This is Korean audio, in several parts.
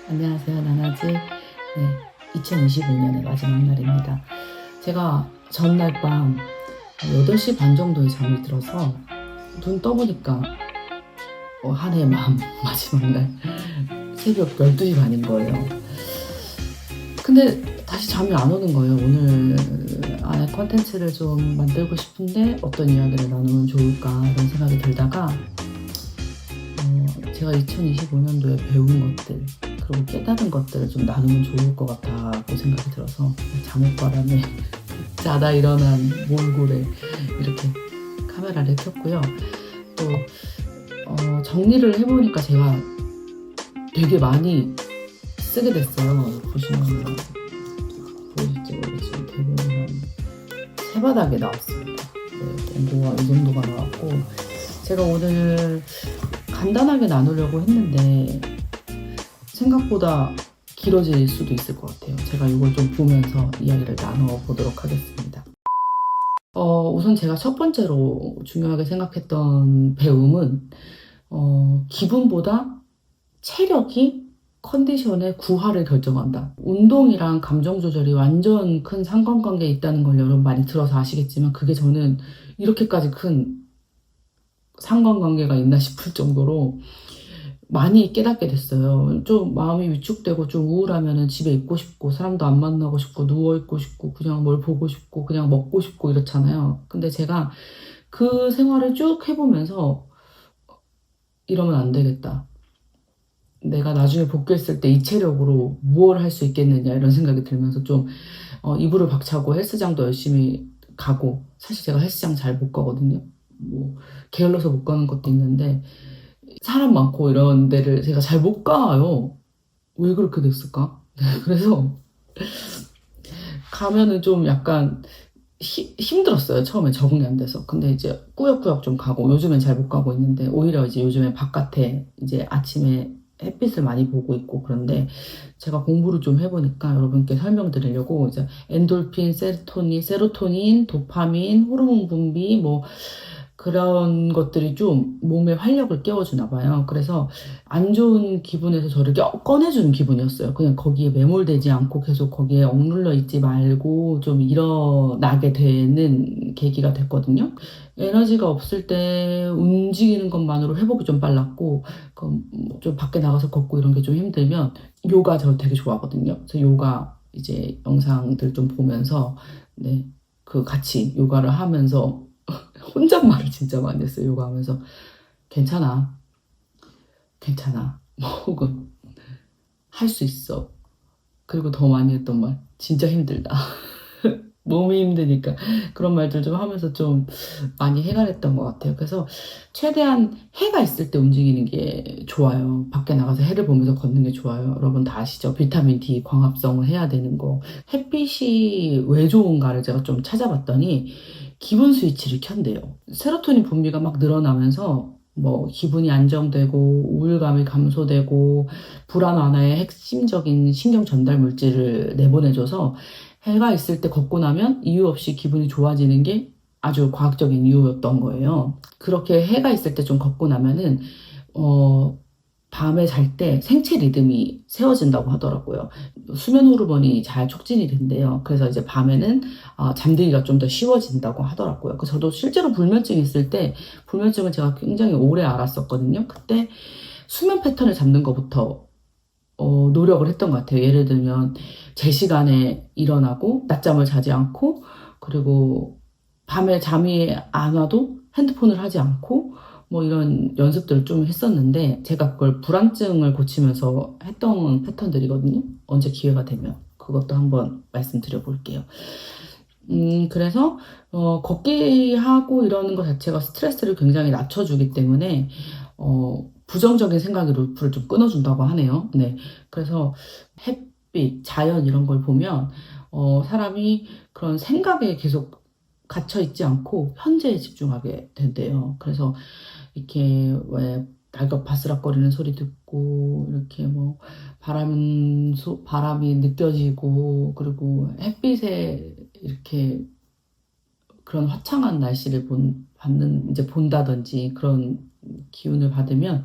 안녕하세요, 나나즈. 네, 2025년의 마지막 날입니다. 제가 전날 밤 8시 반 정도에 잠이 들어서 눈 떠보니까 한 해의 마지막 날 새벽 12시 반인 거예요. 근데 다시 잠이 안 오는 거예요. 오늘 안에 컨텐츠를 좀 만들고 싶은데 어떤 이야기를 나누면 좋을까 이런 생각이 들다가 제가 2025년도에 배운 것들 그리고 깨달은 것들을 좀 나누면 좋을 것 같다고 생각이 들어서 잠옷바람에 자다 일어난 몰골에 이렇게 카메라를 켰고요. 또 정리를 해보니까 제가 되게 많이 쓰게 됐어요. 보시면 보이실지 모르겠지만 대본이 한 3바닥에 나왔습니다. 네, 원고가 이 정도가 나왔고 제가 오늘 간단하게 나누려고 했는데 생각보다 길어질 수도 있을 것 같아요. 제가 이걸 좀 보면서 이야기를 나눠보도록 하겠습니다. 우선 제가 첫 번째로 중요하게 생각했던 배움은 기분보다 체력이 컨디션의 구하를 결정한다. 운동이랑 감정 조절이 완전 큰 상관관계에 있다는 걸 여러분 많이 들어서 아시겠지만 그게 저는 이렇게까지 큰 상관관계가 있나 싶을 정도로 많이 깨닫게 됐어요. 좀 마음이 위축되고 좀 우울하면은 집에 있고 싶고 사람도 안 만나고 싶고 누워있고 싶고 그냥 뭘 보고 싶고 그냥 먹고 싶고 이렇잖아요. 근데 제가 그 생활을 쭉 해보면서 이러면 안 되겠다. 내가 나중에 복귀했을 때 이 체력으로 무엇을 할 수 있겠느냐 이런 생각이 들면서 좀 이불을 박차고 헬스장도 열심히 가고 사실 제가 헬스장 잘 못 가거든요. 뭐 게을러서 못 가는 것도 있는데 사람 많고 이런 데를 제가 잘 못 가요. 왜 그렇게 됐을까? 그래서 가면은 좀 약간 힘들었어요. 처음에 적응이 안 돼서. 근데 이제 꾸역꾸역 좀 가고 요즘엔 잘 못 가고 있는데 오히려 이제 요즘에 바깥에 이제 아침에 햇빛을 많이 보고 있고 그런데 제가 공부를 좀 해보니까 여러분께 설명드리려고 이제 엔돌핀, 세로토닌, 도파민, 호르몬 분비 뭐 그런 것들이 좀 몸에 활력을 깨워주나 봐요. 그래서 안 좋은 기분에서 저를 꺼내주는 기분이었어요. 그냥 거기에 매몰되지 않고 계속 거기에 억눌러 있지 말고 좀 일어나게 되는 계기가 됐거든요. 에너지가 없을 때 움직이는 것만으로 회복이 좀 빨랐고 좀 밖에 나가서 걷고 이런 게 좀 힘들면 요가 저 되게 좋아하거든요. 그래서 요가 이제 영상들 좀 보면서 네, 그 같이 요가를 하면서 혼잣말을 진짜 많이 했어요. 요가 하면서 괜찮아 뭐 혹은 할 수 있어. 그리고 더 많이 했던 말 진짜 힘들다. 몸이 힘드니까 그런 말들 좀 하면서 좀 많이 해결했던 것 같아요. 그래서 최대한 해가 있을 때 움직이는 게 좋아요. 밖에 나가서 해를 보면서 걷는 게 좋아요. 여러분 다 아시죠? 비타민 D 광합성을 해야 되는 거. 햇빛이 왜 좋은가를 제가 좀 찾아봤더니 기분 스위치를 켠대요. 세로토닌 분비가 막 늘어나면서 뭐 기분이 안정되고 우울감이 감소되고 불안 완화의 핵심적인 신경 전달 물질을 내보내줘서 해가 있을 때 걷고 나면 이유 없이 기분이 좋아지는 게 아주 과학적인 이유였던 거예요. 그렇게 해가 있을 때 좀 걷고 나면은 밤에 잘 때 생체 리듬이 세워진다고 하더라고요. 수면 호르몬이 잘 촉진이 된대요. 그래서 이제 밤에는 잠들기가 좀 더 쉬워진다고 하더라고요. 저도 실제로 불면증이 있을 때 불면증을 제가 굉장히 오래 알았었거든요. 그때 수면 패턴을 잡는 것부터 노력을 했던 것 같아요. 예를 들면 제 시간에 일어나고 낮잠을 자지 않고 그리고 밤에 잠이 안 와도 핸드폰을 하지 않고 뭐 이런 연습들을 좀 했었는데 제가 그걸 불안증을 고치면서 했던 패턴들이거든요. 언제 기회가 되면 그것도 한번 말씀드려 볼게요. 그래서 걷기 하고 이러는 것 자체가 스트레스를 굉장히 낮춰주기 때문에 부정적인 생각의 루프를 좀 끊어준다고 하네요. 네. 그래서 햇빛, 자연 이런 걸 보면 사람이 그런 생각에 계속 갇혀 있지 않고 현재에 집중하게 된대요. 그래서 이렇게 왜 낙엽 바스락거리는 소리 듣고 이렇게 뭐 바람이 느껴지고 그리고 햇빛에 이렇게 그런 화창한 날씨를 본다든지 그런 기운을 받으면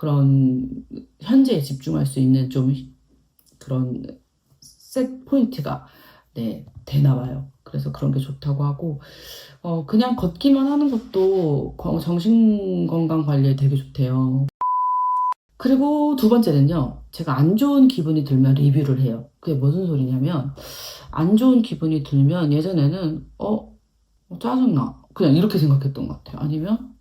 그런 현재에 집중할 수 있는 좀 그런 셋 포인트가 네, 되나 봐요. 그래서 그런 게 좋다고 하고 그냥 걷기만 하는 것도 정신 건강 관리에 되게 좋대요. 그리고 두 번째는요, 제가 안 좋은 기분이 들면 리뷰를 해요. 그게 무슨 소리냐면, 안 좋은 기분이 들면 예전에는, 짜증나. 그냥 이렇게 생각했던 것 같아요. 아니면,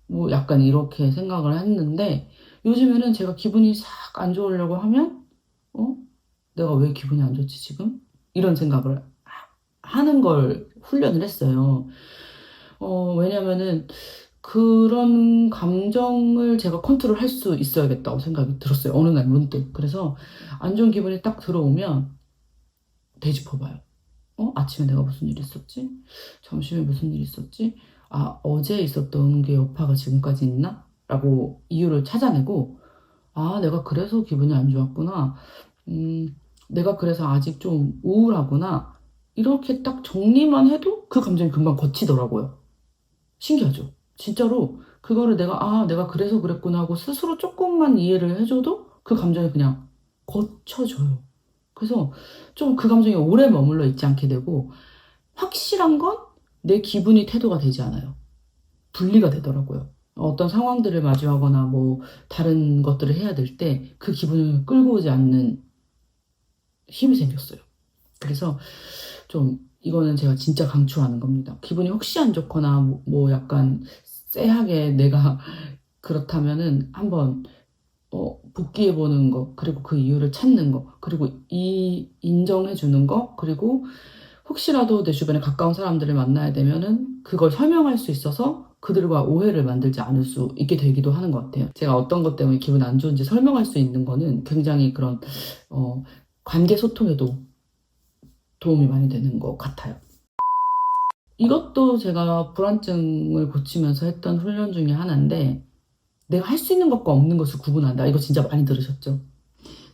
뭐 약간 이렇게 생각을 했는데, 요즘에는 제가 기분이 싹 안 좋으려고 하면, 어? 내가 왜 기분이 안 좋지, 지금? 이런 생각을 하는 걸 훈련을 했어요. 왜냐면은, 그런 감정을 제가 컨트롤 할 수 있어야겠다고 생각이 들었어요. 어느 날 문득. 그래서 안 좋은 기분이 딱 들어오면 되짚어봐요. 아침에 내가 무슨 일 있었지? 점심에 무슨 일 있었지? 어제 있었던 게 여파가 지금까지 있나? 라고 이유를 찾아내고, 내가 그래서 기분이 안 좋았구나. 내가 그래서 아직 좀 우울하구나. 이렇게 딱 정리만 해도 그 감정이 금방 거치더라고요. 신기하죠? 진짜로 그거를 내가 그래서 그랬구나 하고 스스로 조금만 이해를 해줘도 그 감정이 그냥 거쳐져요. 그래서 좀 그 감정이 오래 머물러 있지 않게 되고 확실한 건 내 기분이 태도가 되지 않아요. 분리가 되더라고요. 어떤 상황들을 마주하거나 뭐 다른 것들을 해야 될 때 그 기분을 끌고 오지 않는 힘이 생겼어요. 그래서 좀 이거는 제가 진짜 강추하는 겁니다. 기분이 혹시 안 좋거나 뭐 약간 쎄하게 내가 그렇다면은 한번 복귀해 보는 거, 그리고 그 이유를 찾는 거, 그리고 인정해 주는 거, 그리고 혹시라도 내 주변에 가까운 사람들을 만나야 되면은 그걸 설명할 수 있어서 그들과 오해를 만들지 않을 수 있게 되기도 하는 것 같아요. 제가 어떤 것 때문에 기분 안 좋은지 설명할 수 있는 거는 굉장히 그런 관계 소통에도 도움이 많이 되는 것 같아요. 이것도 제가 불안증을 고치면서 했던 훈련 중에 하나인데, 내가 할 수 있는 것과 없는 것을 구분한다. 이거 진짜 많이 들으셨죠?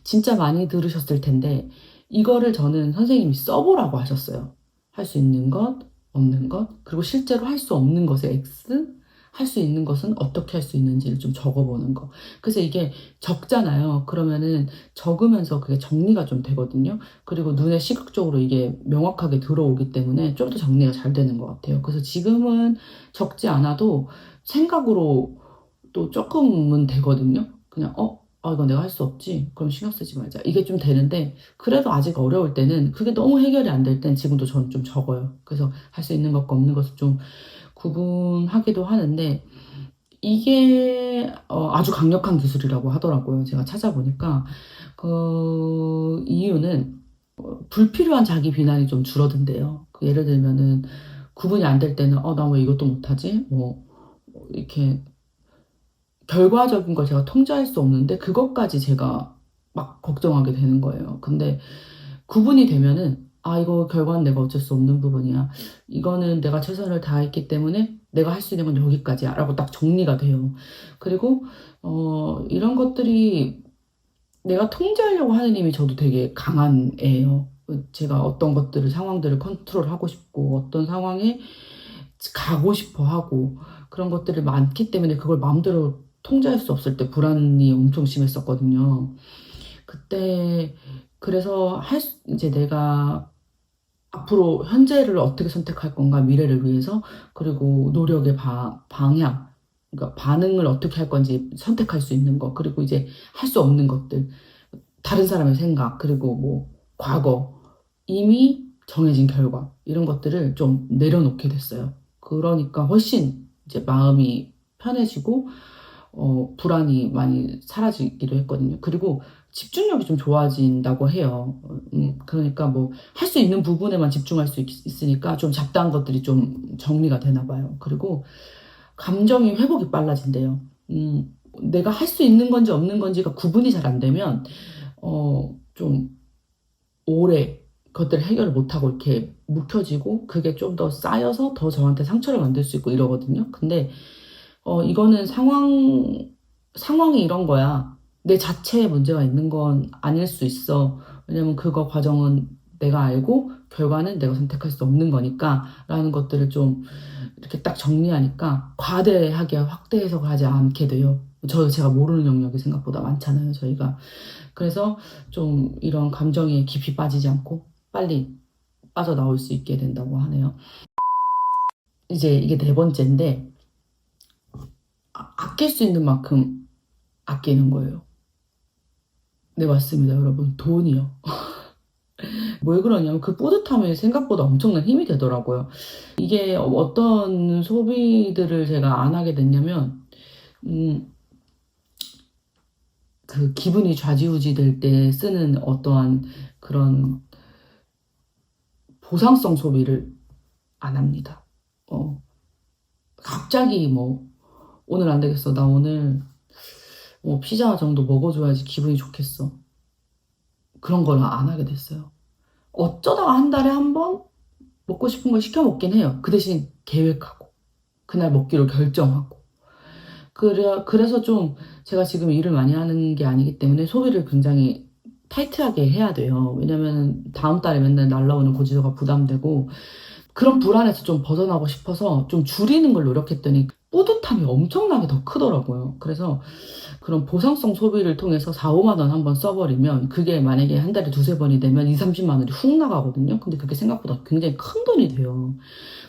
진짜 많이 들으셨을 텐데, 이거를 저는 선생님이 써보라고 하셨어요. 할 수 있는 것, 없는 것, 그리고 실제로 할 수 없는 것의 X, 할 수 있는 것은 어떻게 할 수 있는지를 좀 적어보는 거. 그래서 이게 적잖아요. 그러면은 적으면서 그게 정리가 좀 되거든요. 그리고 눈에 시각적으로 이게 명확하게 들어오기 때문에 좀 더 정리가 잘 되는 것 같아요. 그래서 지금은 적지 않아도 생각으로 또 조금은 되거든요. 그냥, 이거 내가 할 수 없지? 그럼 신경 쓰지 말자. 이게 좀 되는데, 그래도 아직 어려울 때는, 그게 너무 해결이 안 될 땐 지금도 저는 좀 적어요. 그래서 할 수 있는 것과 없는 것을 좀 구분하기도 하는데, 이게 아주 강력한 기술이라고 하더라고요. 제가 찾아보니까. 그 이유는 불필요한 자기 비난이 좀 줄어든대요. 예를 들면은, 구분이 안 될 때는, 나 왜 이것도 못하지? 이렇게 결과적인 걸 제가 통제할 수 없는데 그것까지 제가 막 걱정하게 되는 거예요. 근데 구분이 되면은 이거 결과는 내가 어쩔 수 없는 부분이야. 이거는 내가 최선을 다했기 때문에 내가 할 수 있는 건 여기까지야 라고 딱 정리가 돼요. 그리고 이런 것들이 내가 통제하려고 하는 힘이 저도 되게 강한 애예요. 제가 어떤 것들을 상황들을 컨트롤하고 싶고 어떤 상황에 가고 싶어 하고 그런 것들이 많기 때문에 그걸 마음대로 통제할 수 없을 때 불안이 엄청 심했었거든요. 그때 그래서 이제 내가 앞으로 현재를 어떻게 선택할 건가 미래를 위해서 그리고 노력의 방향 그러니까 반응을 어떻게 할 건지 선택할 수 있는 거 그리고 이제 할 수 없는 것들 다른 사람의 생각 그리고 뭐 과거 이미 정해진 결과 이런 것들을 좀 내려놓게 됐어요. 그러니까 훨씬 이제 마음이 편해지고 불안이 많이 사라지기도 했거든요. 그리고 집중력이 좀 좋아진다고 해요. 그러니까 뭐 할 수 있는 부분에만 집중할 수 있으니까 좀 잡다한 것들이 좀 정리가 되나 봐요. 그리고 감정이 회복이 빨라진대요. 내가 할 수 있는 건지 없는 건지가 구분이 잘 안 되면 좀 오래 그것들을 해결을 못하고 이렇게 묵혀지고 그게 좀 더 쌓여서 더 저한테 상처를 만들 수 있고 이러거든요. 근데 이거는 상황이 이런 거야. 내 자체에 문제가 있는 건 아닐 수 있어. 왜냐면 그거 과정은 내가 알고 결과는 내가 선택할 수 없는 거니까 라는 것들을 좀 이렇게 딱 정리하니까 과대하게 확대 해석하지 않게 돼요. 제가 모르는 영역이 생각보다 많잖아요, 저희가. 그래서 좀 이런 감정에 깊이 빠지지 않고 빨리 빠져나올 수 있게 된다고 하네요. 이제 이게 네 번째인데, 아낄 수 있는 만큼 아끼는 거예요. 네, 맞습니다, 여러분. 돈이요. 왜 그러냐면 그 뿌듯함이 생각보다 엄청난 힘이 되더라고요. 이게 어떤 소비들을 제가 안 하게 됐냐면, 그 기분이 좌지우지 될 때 쓰는 어떠한 그런 보상성 소비를 안 합니다. 갑자기 뭐, 오늘 안 되겠어. 나 오늘 뭐 피자 정도 먹어줘야지 기분이 좋겠어. 그런 걸 안 하게 됐어요. 어쩌다가 한 달에 한 번 먹고 싶은 걸 시켜 먹긴 해요. 그 대신 계획하고, 그날 먹기로 결정하고. 그래서 좀 제가 지금 일을 많이 하는 게 아니기 때문에 소비를 굉장히 타이트하게 해야 돼요. 왜냐면 다음 달에 맨날 날라오는 고지서가 부담되고, 그런 불안에서 좀 벗어나고 싶어서 좀 줄이는 걸 노력했더니 뿌듯함이 엄청나게 더 크더라고요. 그래서 그런 보상성 소비를 통해서 4, 5만 원 한번 써버리면 그게 만약에 한 달에 두세 번이 되면 2, 30만 원이 훅 나가거든요. 근데 그게 생각보다 굉장히 큰 돈이 돼요.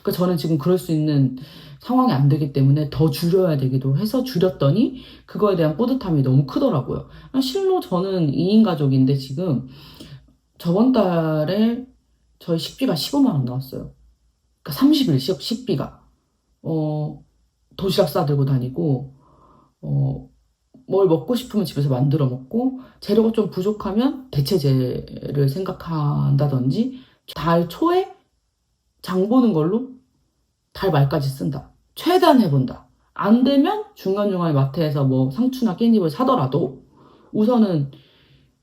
그러니까 저는 지금 그럴 수 있는 상황이 안 되기 때문에 더 줄여야 되기도 해서 줄였더니 그거에 대한 뿌듯함이 너무 크더라고요. 실로 저는 2인 가족인데 지금 저번 달에 저희 식비가 15만 원 나왔어요. 그러니까 30일 식비가. 도시락 싸들고 다니고, 뭘 먹고 싶으면 집에서 만들어 먹고, 재료가 좀 부족하면 대체재를 생각한다든지, 달 초에 장 보는 걸로 달 말까지 쓴다. 최대한 해본다. 안 되면 중간중간에 마트에서 뭐 상추나 깻잎을 사더라도 우선은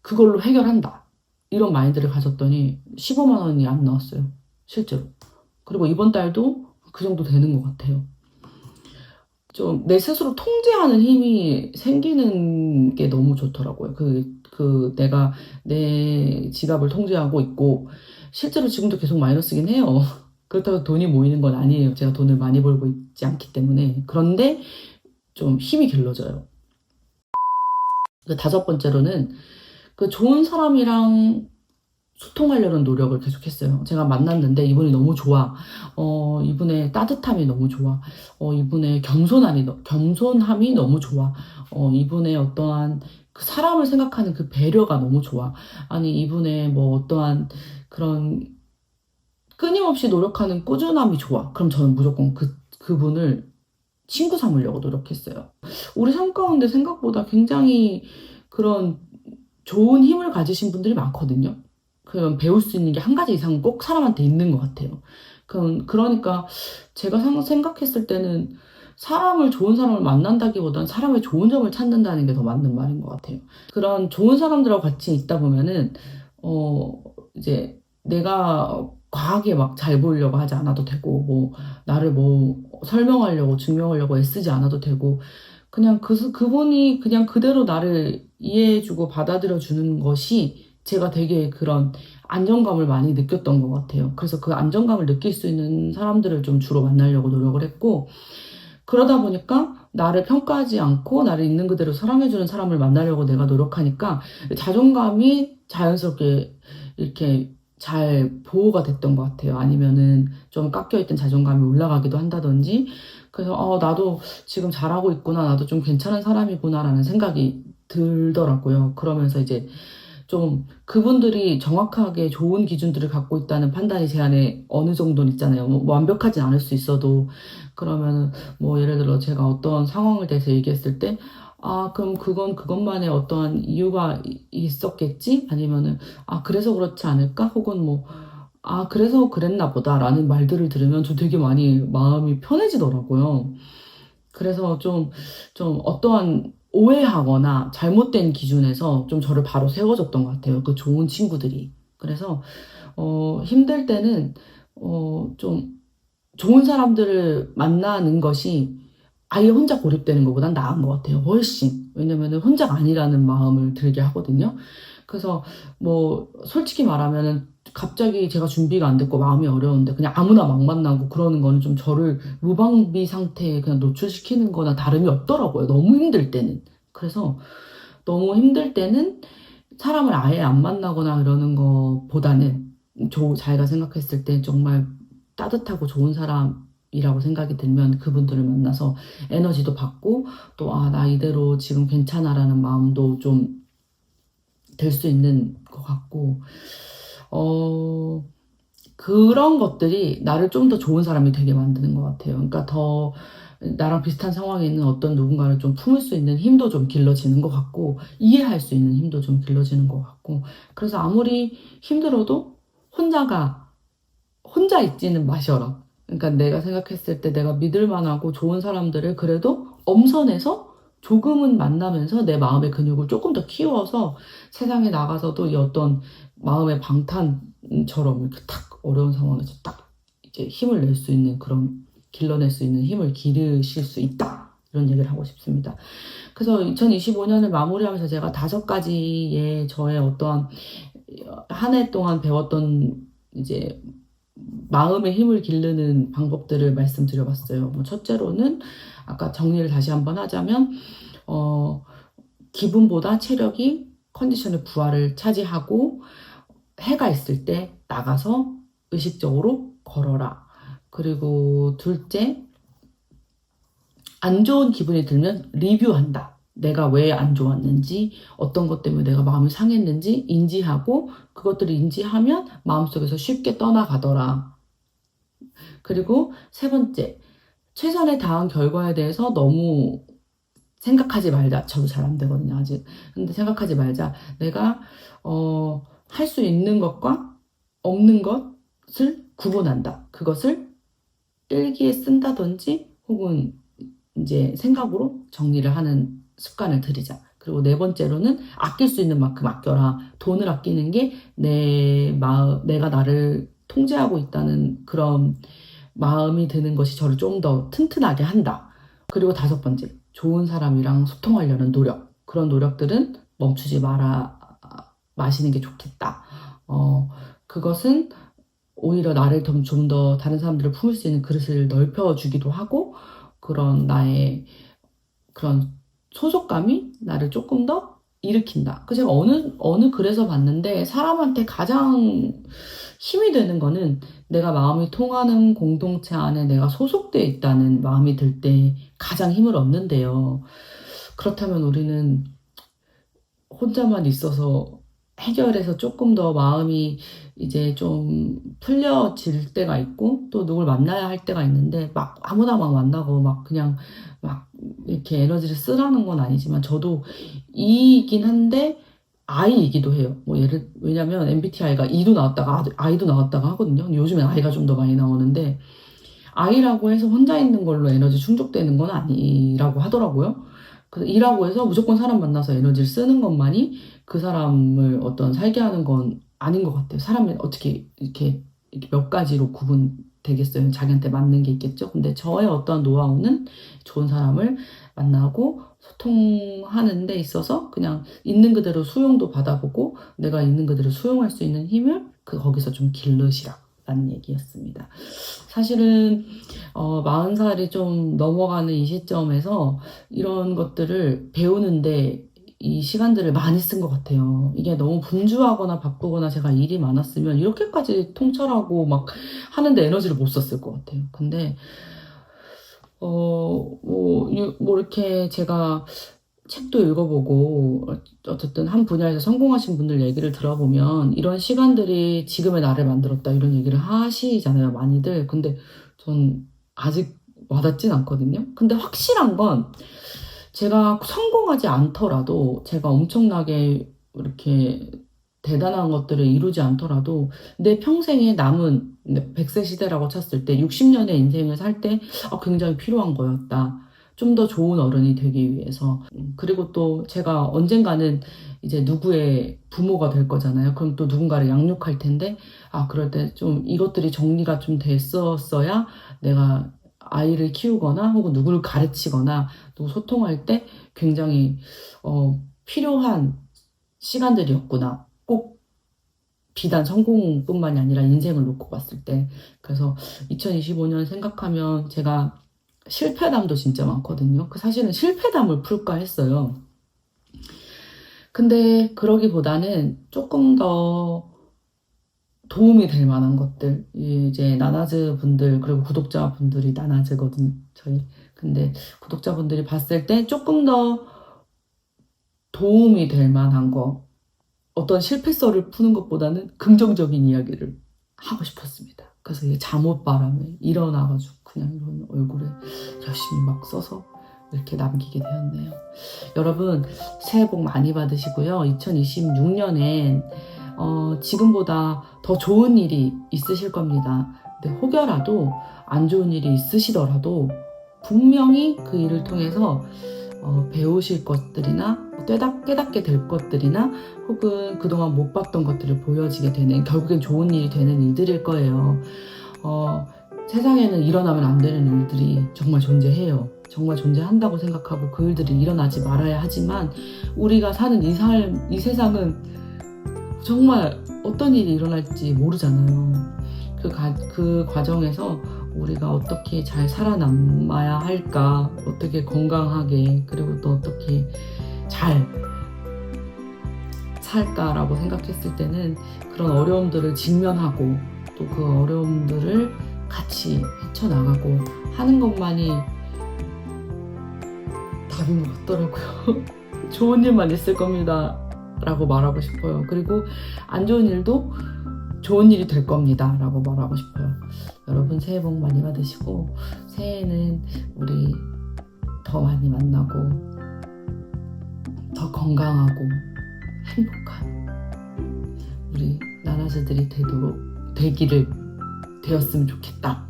그걸로 해결한다. 이런 마인드를 가졌더니 15만 원이 안 나왔어요. 실제로. 그리고 이번 달도 그 정도 되는 것 같아요. 좀 내 스스로 통제하는 힘이 생기는 게 너무 좋더라고요. 내가 내 지갑을 통제하고 있고, 실제로 지금도 계속 마이너스긴 해요. 그렇다고 돈이 모이는 건 아니에요. 제가 돈을 많이 벌고 있지 않기 때문에. 그런데 좀 힘이 길러져요. 그 다섯 번째로는 그 좋은 사람이랑 소통하려는 노력을 계속했어요. 제가 만났는데 이분이 너무 좋아. 이분의 따뜻함이 너무 좋아. 이분의 겸손함이 너무 좋아. 이분의 어떠한 그 사람을 생각하는 그 배려가 너무 좋아. 아니, 이분의 뭐 어떠한 그런 끊임없이 노력하는 꾸준함이 좋아. 그럼 저는 무조건 그분을 친구 삼으려고 노력했어요. 우리 삶 가운데 생각보다 굉장히 그런 좋은 힘을 가지신 분들이 많거든요. 그럼 배울 수 있는 게 한 가지 이상은 꼭 사람한테 있는 것 같아요. 그러니까 제가 생각했을 때는 좋은 사람을 만난다기보다는 사람의 좋은 점을 찾는다는 게 더 맞는 말인 것 같아요. 그런 좋은 사람들하고 같이 있다 보면은, 이제 내가 과하게 막 잘 보이려고 하지 않아도 되고, 뭐, 나를 뭐 설명하려고, 증명하려고 애쓰지 않아도 되고, 그냥 그분이 그냥 그대로 나를 이해해주고 받아들여주는 것이 제가 되게 그런 안정감을 많이 느꼈던 것 같아요. 그래서 그 안정감을 느낄 수 있는 사람들을 좀 주로 만나려고 노력을 했고, 그러다 보니까 나를 평가하지 않고 나를 있는 그대로 사랑해주는 사람을 만나려고 내가 노력하니까 자존감이 자연스럽게 이렇게 잘 보호가 됐던 것 같아요. 아니면은 좀 깎여있던 자존감이 올라가기도 한다든지. 그래서 나도 지금 잘하고 있구나. 나도 좀 괜찮은 사람이구나라는 생각이 들더라고요. 그러면서 이제 좀 그분들이 정확하게 좋은 기준들을 갖고 있다는 판단이 제 안에 어느 정도는 있잖아요. 뭐 완벽하진 않을 수 있어도 그러면은 뭐 예를 들어 제가 어떤 상황을 대해서 얘기했을 때 그럼 그것만의 어떠한 이유가 있었겠지? 아니면은 그래서 그렇지 않을까? 혹은 뭐 그래서 그랬나 보다라는 말들을 들으면 저 되게 많이 마음이 편해지더라고요. 그래서 좀 어떠한 오해하거나 잘못된 기준에서 좀 저를 바로 세워줬던 것 같아요. 그 좋은 친구들이. 그래서, 힘들 때는, 좀 좋은 사람들을 만나는 것이 아예 혼자 고립되는 것보단 나은 것 같아요. 훨씬. 왜냐면은 혼자가 아니라는 마음을 들게 하거든요. 그래서 뭐 솔직히 말하면은 갑자기 제가 준비가 안 됐고 마음이 어려운데 그냥 아무나 막 만나고 그러는 거는 좀 저를 무방비 상태에 그냥 노출시키는 거나 다름이 없더라고요. 너무 힘들 때는. 그래서 너무 힘들 때는 사람을 아예 안 만나거나 이러는 것보다는 자기가 생각했을 때 정말 따뜻하고 좋은 사람이라고 생각이 들면 그분들을 만나서 에너지도 받고 또 나 이대로 지금 괜찮아라는 마음도 좀 될 수 있는 것 같고 그런 것들이 나를 좀 더 좋은 사람이 되게 만드는 것 같아요. 그러니까 더 나랑 비슷한 상황에 있는 어떤 누군가를 좀 품을 수 있는 힘도 좀 길러지는 것 같고 이해할 수 있는 힘도 좀 길러지는 것 같고 그래서 아무리 힘들어도 혼자 있지는 마셔라. 그러니까 내가 생각했을 때 내가 믿을 만하고 좋은 사람들을 그래도 엄선해서 조금은 만나면서 내 마음의 근육을 조금 더 키워서 세상에 나가서도 이 어떤 마음의 방탄처럼 이렇게 탁 어려운 상황에서 딱 이제 힘을 낼 수 있는 그런 길러낼 수 있는 힘을 기르실 수 있다. 이런 얘기를 하고 싶습니다. 그래서 2025년을 마무리하면서 제가 5가지의 저의 어떠한 한 해 동안 배웠던 이제 마음의 힘을 기르는 방법들을 말씀드려봤어요. 뭐 첫째로는 아까 정리를 다시 한번 하자면 기분보다 체력이 컨디션의 부하를 차지하고 해가 있을 때 나가서 의식적으로 걸어라. 그리고 둘째, 안 좋은 기분이 들면 리뷰한다. 내가 왜 안 좋았는지, 어떤 것 때문에 내가 마음이 상했는지 인지하고 그것들을 인지하면 마음속에서 쉽게 떠나가더라. 그리고 세 번째, 최선을 다한 결과에 대해서 너무 생각하지 말자. 저도 잘 안 되거든요, 아직. 근데 생각하지 말자. 내가 할 수 있는 것과 없는 것을 구분한다. 그것을 일기에 쓴다든지 혹은 이제 생각으로 정리를 하는 습관을 들이자. 그리고 네 번째로는 아낄 수 있는 만큼 아껴라. 돈을 아끼는 게 내가 나를 통제하고 있다는 그런 마음이 드는 것이 저를 좀 더 튼튼하게 한다. 그리고 다섯 번째, 좋은 사람이랑 소통하려는 노력. 그런 노력들은 멈추지 마시는 게 좋겠다. 그것은 오히려 나를 좀 더 다른 사람들을 품을 수 있는 그릇을 넓혀주기도 하고, 그런 나의 그런 소속감이 나를 조금 더 일으킨다. 그 제가 어느 글에서 봤는데 사람한테 가장 힘이 되는 거는 내가 마음이 통하는 공동체 안에 내가 소속돼 있다는 마음이 들 때 가장 힘을 얻는데요. 그렇다면 우리는 혼자만 있어서 해결해서 조금 더 마음이 이제 좀 풀려질 때가 있고 또 누굴 만나야 할 때가 있는데 막 아무나 막 만나고 막 그냥 막 이렇게 에너지를 쓰라는 건 아니지만 저도 이이긴 한데 아이이기도 해요. 뭐 왜냐면 MBTI가 E도 나왔다가 I도 나왔다가 하거든요. 요즘엔 I가 좀 더 많이 나오는데 I라고 해서 혼자 있는 걸로 에너지 충족되는 건 아니라고 하더라고요. 그래서 E라고 해서 무조건 사람 만나서 에너지를 쓰는 것만이 그 사람을 어떤 살게 하는 건 아닌 것 같아요. 사람이 어떻게 이렇게 몇 가지로 구분되겠어요? 자기한테 맞는 게 있겠죠? 근데 저의 어떤 노하우는 좋은 사람을 만나고 소통하는 데 있어서 그냥 있는 그대로 수용도 받아보고 내가 있는 그대로 수용할 수 있는 힘을 거기서 좀 기르시라 라는 얘기였습니다. 사실은 40살이 좀 넘어가는 이 시점에서 이런 것들을 배우는데 이 시간들을 많이 쓴 것 같아요. 이게 너무 분주하거나 바쁘거나 제가 일이 많았으면 이렇게까지 통찰하고 막 하는데 에너지를 못 썼을 것 같아요. 근데 뭐 이렇게 제가 책도 읽어보고 어쨌든 한 분야에서 성공하신 분들 얘기를 들어보면 이런 시간들이 지금의 나를 만들었다 이런 얘기를 하시잖아요, 많이들. 근데 전 아직 와닿진 않거든요. 근데 확실한 건 제가 성공하지 않더라도 제가 엄청나게 이렇게 대단한 것들을 이루지 않더라도 내 평생에 남은 100세 시대라고 쳤을 때 60년의 인생을 살 때 굉장히 필요한 거였다. 좀 더 좋은 어른이 되기 위해서. 그리고 또 제가 언젠가는 이제 누구의 부모가 될 거잖아요. 그럼 또 누군가를 양육할 텐데, 그럴 때 좀 이것들이 정리가 좀 됐었어야 내가 아이를 키우거나 혹은 누구를 가르치거나 또 소통할 때 굉장히 필요한 시간들이었구나. 꼭 비단 성공뿐만이 아니라 인생을 놓고 봤을 때. 그래서 2025년 생각하면 제가 실패담도 진짜 많거든요. 사실은 실패담을 풀까 했어요. 근데 그러기보다는 조금 더 도움이 될 만한 것들, 이제 나나즈 분들 그리고 구독자분들이 나나즈거든 저희. 근데 구독자분들이 봤을 때 조금 더 도움이 될 만한 거, 어떤 실패설을 푸는 것보다는 긍정적인 이야기를 하고 싶었습니다. 그래서 이 잠옷바람에 일어나가지고 그냥 이런 얼굴에 열심히 막 써서 이렇게 남기게 되었네요. 여러분 새해 복 많이 받으시고요. 2026년엔 지금보다 더 좋은 일이 있으실 겁니다. 근데 혹여라도 안 좋은 일이 있으시더라도 분명히 그 일을 통해서 배우실 것들이나 깨닫게 될 것들이나 혹은 그동안 못 봤던 것들을 보여지게 되는, 결국엔 좋은 일이 되는 일들일 거예요. 세상에는 일어나면 안 되는 일들이 정말 존재해요. 정말 존재한다고 생각하고 그 일들이 일어나지 말아야 하지만 우리가 사는 이 삶, 이 세상은 정말 어떤 일이 일어날지 모르잖아요. 그 과정에서 우리가 어떻게 잘 살아남아야 할까, 어떻게 건강하게, 그리고 또 어떻게 잘 살까라고 생각했을 때는 그런 어려움들을 직면하고 또 그 어려움들을 같이 헤쳐나가고 하는 것만이 답인 것 같더라고요. 좋은 일만 있을 겁니다 라고 말하고 싶어요. 그리고 안 좋은 일도 좋은 일이 될 겁니다 라고 말하고 싶어요. 여러분 새해 복 많이 받으시고 새해에는 우리 더 많이 만나고 더 건강하고 행복한 우리 나나즈들이 되었으면 좋겠다.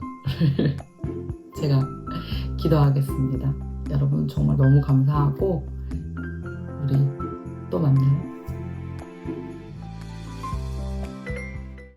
제가 기도하겠습니다. 여러분 정말 너무 감사하고